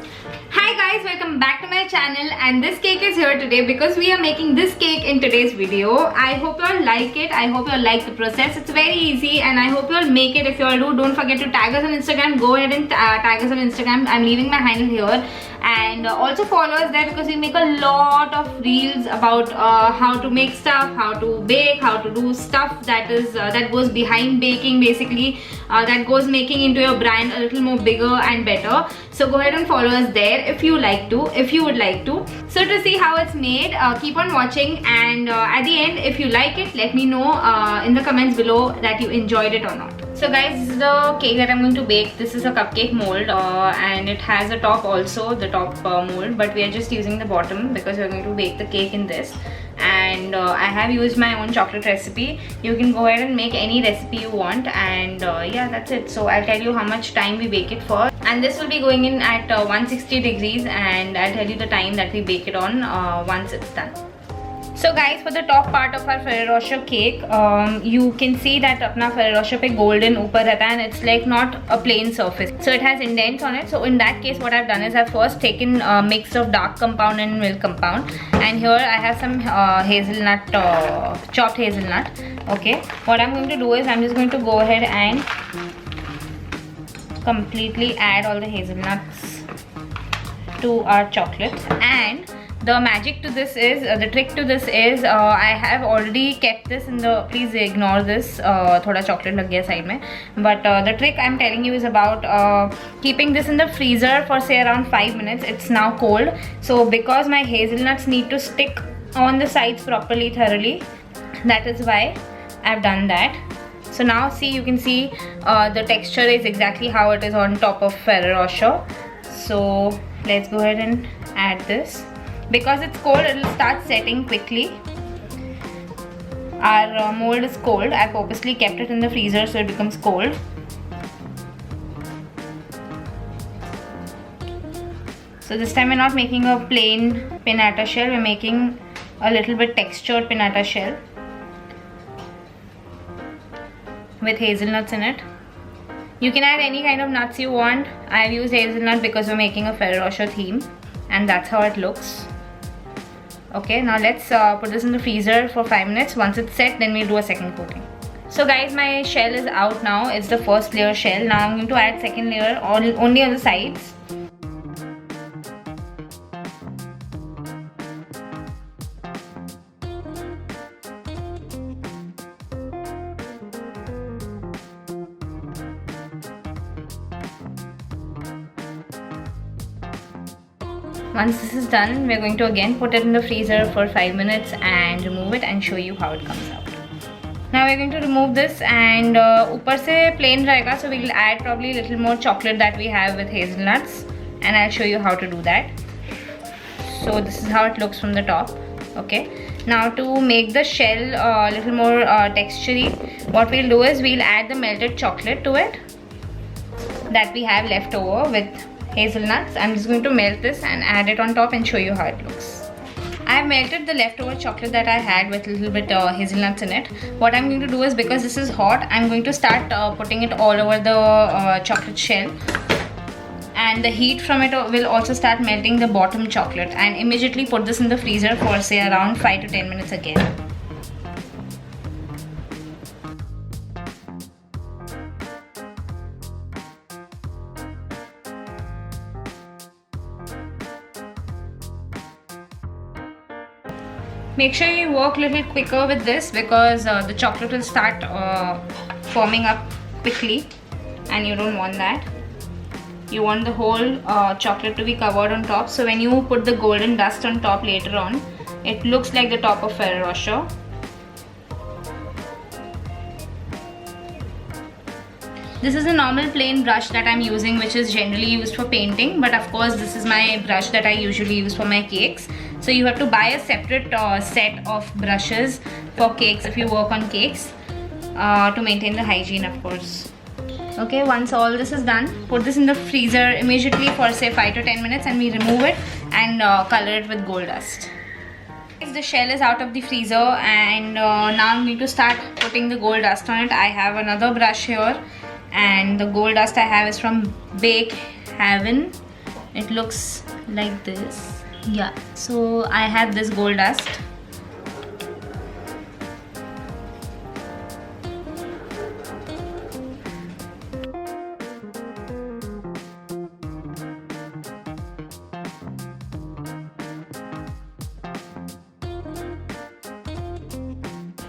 Hi guys, welcome back to my channel, and this cake is here today because we are making this cake in today's video. I hope you all like it. I hope you all like the process. It's very easy and I hope you all make it. If you all do, don't forget to tag us on Instagram. Go ahead and tag us on Instagram. I'm leaving my handle here, and also follow us there because we make a lot of reels about how to make stuff, how to bake, how to do stuff that goes behind baking, basically that goes making into your brand a little more bigger and better. So go ahead and follow us there if you would like to. So to see how it's made, keep on watching, and at the end, if you like it, let me know in the comments below that you enjoyed it or not. So guys, this is the cake that I'm going to bake. This is a cupcake mold and it has a top also, the top mold, but we are just using the bottom because we're going to bake the cake in this. And I have used my own chocolate recipe. You can go ahead and make any recipe you want, and yeah, that's it. So I'll tell you how much time we bake it for, and this will be going in at 160 degrees, and I'll tell you the time that we bake it on once it's done. So guys, for the top part of our Ferrero Rocher cake, you can see that अपना Ferrero Rocher पे golden ऊपर रहता है, and it's like not a plain surface. So it has indents on it. So in that case, what I've done is I've first taken a mix of dark compound and milk compound, and here I have some hazelnut, chopped hazelnut. Okay, what I'm going to do is I'm just going to go ahead and completely add all the hazelnuts to our chocolates. And the magic to this is, the trick to this is, I have already kept this in the, please ignore this, thoda chocolate lag gaya side mein, but the trick I'm telling you is about keeping this in the freezer for say around 5 minutes. It's now cold, so because my hazelnuts need to stick on the sides properly, thoroughly, that is why I've done that. So now see, you can see the texture is exactly how it is on top of Ferrero Rocher. So let's go ahead and add this. Because it's cold, it will start setting quickly. Our mold is cold. I purposely kept it in the freezer so it becomes cold. So this time we're not making a plain pinata shell, we're making a little bit textured pinata shell with hazelnuts in it. You can add any kind of nuts you want. I've used hazelnut because we're making a Ferrero Rocher theme, and that's how it looks. Okay, now let's put this in the freezer for 5 minutes. Once it's set, then we'll do a second coating. So guys, my shell is out now. It's the first layer shell. Now I'm going to add second layer only on the sides. Once this is done, we're going to again put it in the freezer for 5 minutes and remove it and show you how it comes out. Now we're going to remove this, and upar se plain rahega, so we'll add probably a little more chocolate that we have with hazelnuts, and I'll show you how to do that. So this is how it looks from the top. Okay, now to make the shell a little more textury, what we'll do is we'll add the melted chocolate to it that we have left over with hazelnuts. I'm just going to melt this and add it on top and show you how it looks. I have melted the leftover chocolate that I had with a little bit hazelnuts in it. What I'm going to do is, because this is hot, I'm going to start putting it all over the chocolate shell, and the heat from it will also start melting the bottom chocolate, and immediately put this in the freezer for say around 5 to 10 minutes again. Make sure you work a little quicker with this because the chocolate will start forming up quickly, and you don't want that. You want the whole chocolate to be covered on top, so when you put the golden dust on top later on, it looks like the top of Ferrero Rocher. This is a normal plain brush that I'm using, which is generally used for painting, but of course this is my brush that I usually use for my cakes. So you have to buy a separate set of brushes for cakes if you work on cakes to maintain the hygiene, of course. Okay, once all this is done, put this in the freezer immediately for say 5 to 10 minutes, and we remove it and color it with gold dust. The shell is out of the freezer, and now I'm going to start putting the gold dust on it. I have another brush here, and the gold dust I have is from Bake Haven, it looks like this. Yeah, so I have this gold dust.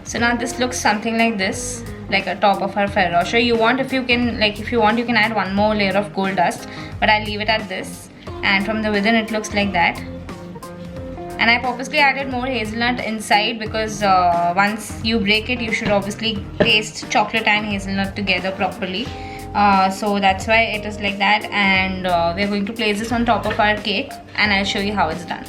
So now this looks something like this, like a top of our Ferrero Rocher. You want, if you want, you can add one more layer of gold dust, but I'll leave it at this. And from the within it looks like that. And I purposely added more hazelnut inside because once you break it, you should obviously taste chocolate and hazelnut together properly. So that's why it is like that. And we're going to place this on top of our cake, and I'll show you how it's done.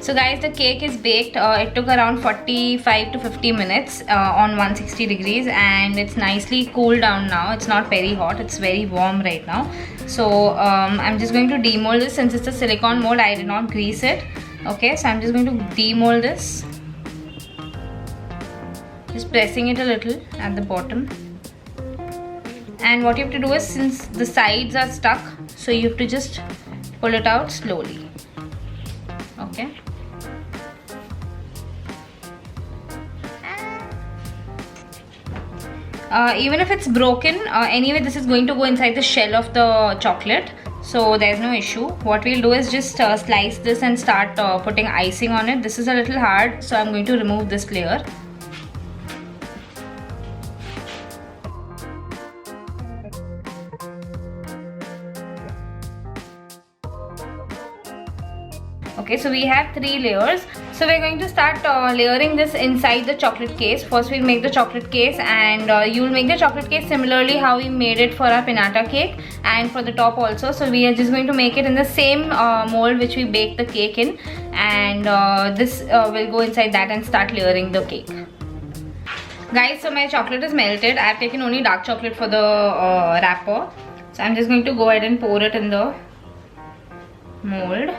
So guys, the cake is baked. It took around 45 to 50 minutes on 160 degrees, and it's nicely cooled down now. It's not very hot, it's very warm right now. So I'm just going to demold this. Since it's a silicone mold, I did not grease it. Okay, so I'm just going to demold this. Just pressing it a little at the bottom. And what you have to do is, since the sides are stuck, so you have to just pull it out slowly. Okay. Even if it's broken, anyway this is going to go inside the shell of the chocolate, so there's no issue. What we'll do is just slice this and start putting icing on it. This is a little hard, so I'm going to remove this layer. Okay, so we have 3 layers. So we're going to start layering this inside the chocolate case. First we'll make the chocolate case, and you'll make the chocolate case similarly how we made it for our pinata cake, and for the top also. So we are just going to make it in the same mold which we baked the cake in, and this will go inside that and start layering the cake. Guys, so my chocolate is melted. I've taken only dark chocolate for the wrapper. So I'm just going to go ahead and pour it in the mold.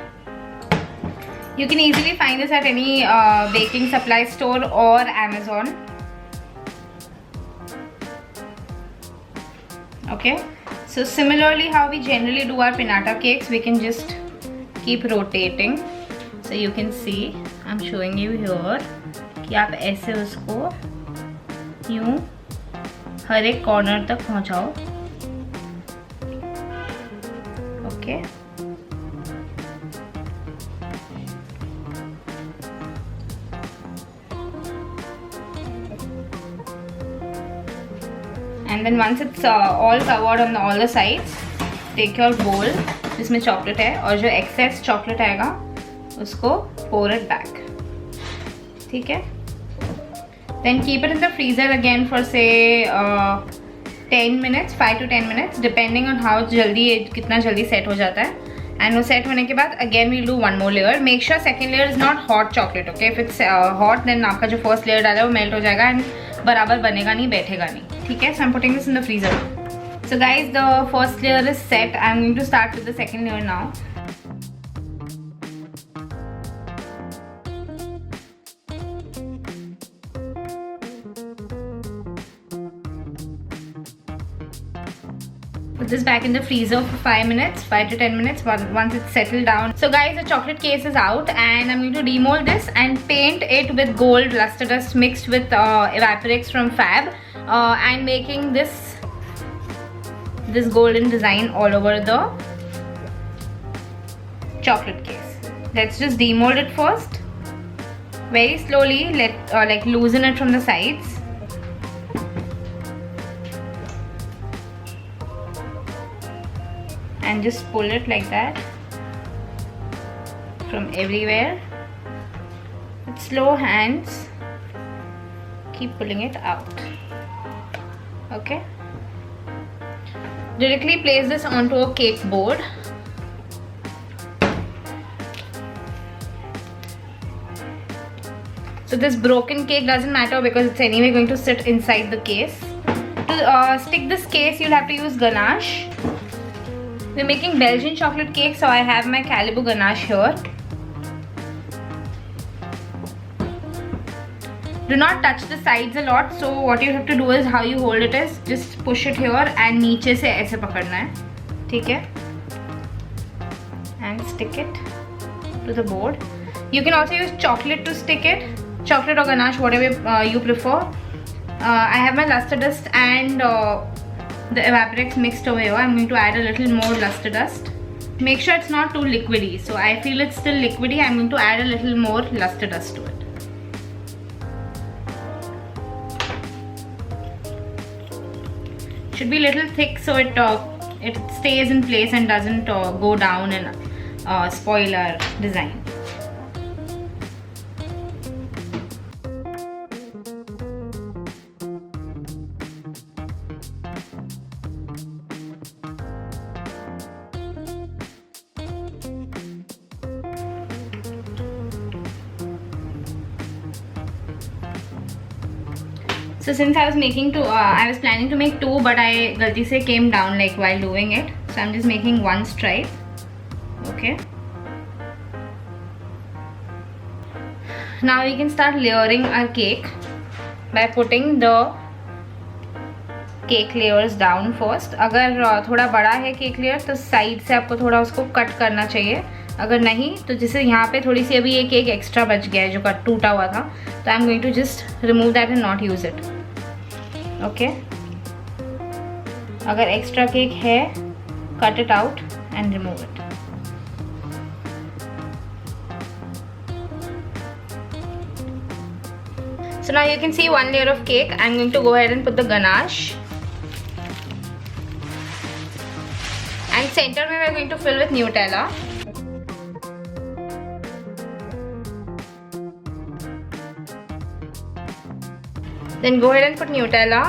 You can easily find this at any baking supply store or Amazon. Okay, so similarly how we generally do our pinata cakes, we can just keep rotating. So you can see, I'm showing you here कि आप ऐसे उसको यूं हर एक corner तक पहुंचाओ. Okay. And then once it's all covered on all the sides, take your bowl जिसमें chocolate है, और जो excess chocolate आएगा उसको pour it back. ठीक है? Then keep it in the freezer again for say 10 minutes, 5 to 10 minutes, depending on how जल्दी कितना जल्दी set हो जाता है. And वो set होने के बाद again we'll do one more layer. Make sure second layer is not hot chocolate. Okay, if it's hot, then आपका जो first layer डाला है वो melt हो जाएगा and बराबर बनेगा नहीं, बैठेगा नहीं. ठीक है? So I'm putting this in the freezer. So guys, the first layer is set. I'm going to start with the second layer now. Put this back in the freezer for 5 minutes, 5 to 10 minutes once it's settled down. So guys, the chocolate case is out, and I'm going to demold this and paint it with gold luster dust mixed with Evaporex from Fab, and making this golden design all over the chocolate case. Let's just demold it first. Very slowly, like loosen it from the sides. And just pull it like that from everywhere. With slow hands, keep pulling it out. Okay. Directly place this onto a cake board. So this broken cake doesn't matter because it's anyway going to sit inside the case. To stick this case, you'll have to use ganache. We're making Belgian chocolate cake, so I have my Calibut ganache here. Do not touch the sides a lot. So what you have to do is, how you hold it is just push it here and नीचे से ऐसे पकड़ना है, ठीक है? And stick it to the board. You can also use chocolate to stick it, chocolate or ganache, whatever you prefer. I have my luster dust and the Evaporex mixed over here. I'm going to add a little more luster dust. Make sure it's not too liquidy. So I feel it's still liquidy. I'm going to add a little more luster dust to it. Should be a little thick so it stays in place and doesn't go down and spoil our design. So since I was planning to make two, but I galti se came down like while doing it. So I'm just making one stripe. Okay. Now we can start layering our cake by putting the cake layers down first. अगर थोड़ा बड़ा है cake layer तो side से आपको थोड़ा उसको cut करना चाहिए. अगर नहीं तो जैसे यहाँ पे थोड़ी सी अभी एक एक्स्ट्रा बच गया है जो कट टूटा हुआ था, तो I am going to just remove that and not use it. Okay, अगर एक्स्ट्रा केक है cut it out and remove it. So now you can see one layer of cake. I'm going to go ahead and put the ganache. And center में we're going to fill with Nutella. Then go ahead and put Nutella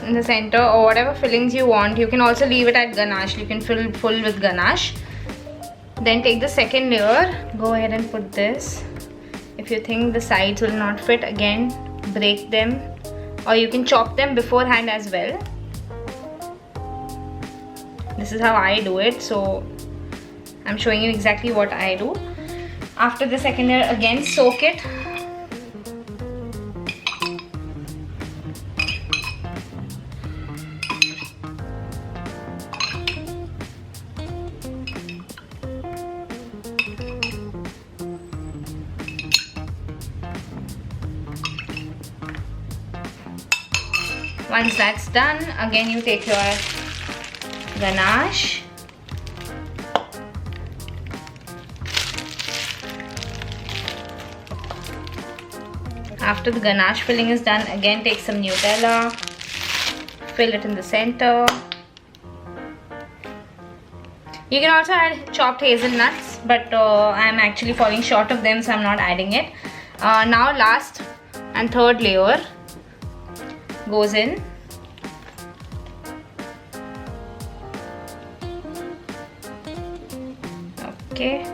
in the center or whatever fillings you want. You can also leave it at ganache. You can fill full with ganache. Then take the second layer. Go ahead and put this. If you think the sides will not fit, again break them, or you can chop them beforehand as well. This is how I do it, so I'm showing you exactly what I do. After the second layer, again soak it. Once that's done, again you take your ganache. After the ganache filling is done, again take some Nutella, fill it in the center. You can also add chopped hazelnuts, but I'm actually falling short of them, so I'm not adding it. Now last and third layer goes in. Okay.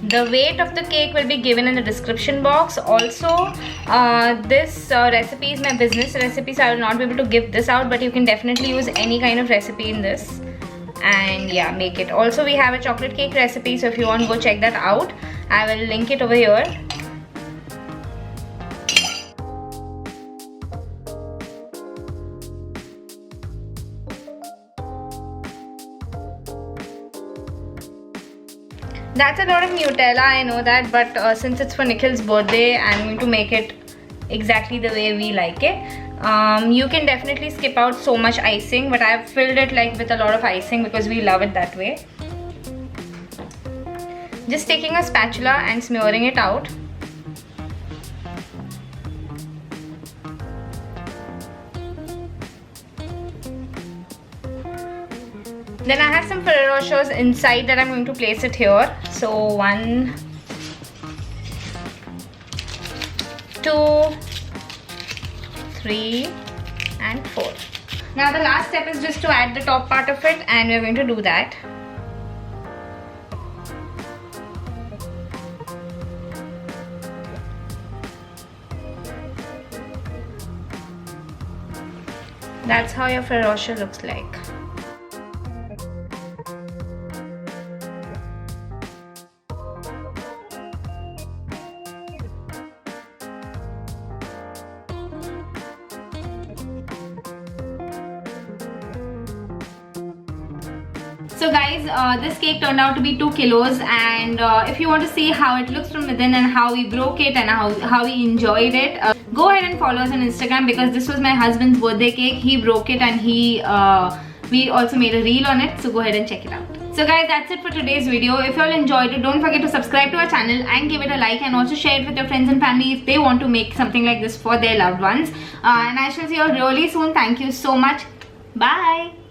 The weight of the cake will be given in the description box. Also, this recipe is my business recipe, so I will not be able to give this out, but you can definitely use any kind of recipe in this. And yeah, make it. Also, we have a chocolate cake recipe, so if you want, go check that out. I will link it over here. That's a lot of Nutella, I know that, but since it's for Nikhil's birthday, I'm going to make it exactly the way we like it. You can definitely skip out so much icing, but I've filled it like with a lot of icing because we love it that way. Just taking a spatula and smearing it out. Then I have some Ferrero Rochers inside that I'm going to place it here. So 1, 2, 3 and 4. Now the last step is just to add the top part of it, and we're going to do that. That's how your Ferrero Rocher looks like. So guys, this cake turned out to be 2 kilos, and if you want to see how it looks from within and how we broke it and how we enjoyed it, go ahead and follow us on Instagram, because this was my husband's birthday cake. He broke it, and we also made a reel on it, so go ahead and check it out. So guys, that's it for today's video. If you all enjoyed it, don't forget to subscribe to our channel and give it a like, and also share it with your friends and family if they want to make something like this for their loved ones. And I shall see you all really soon. Thank you so much. Bye.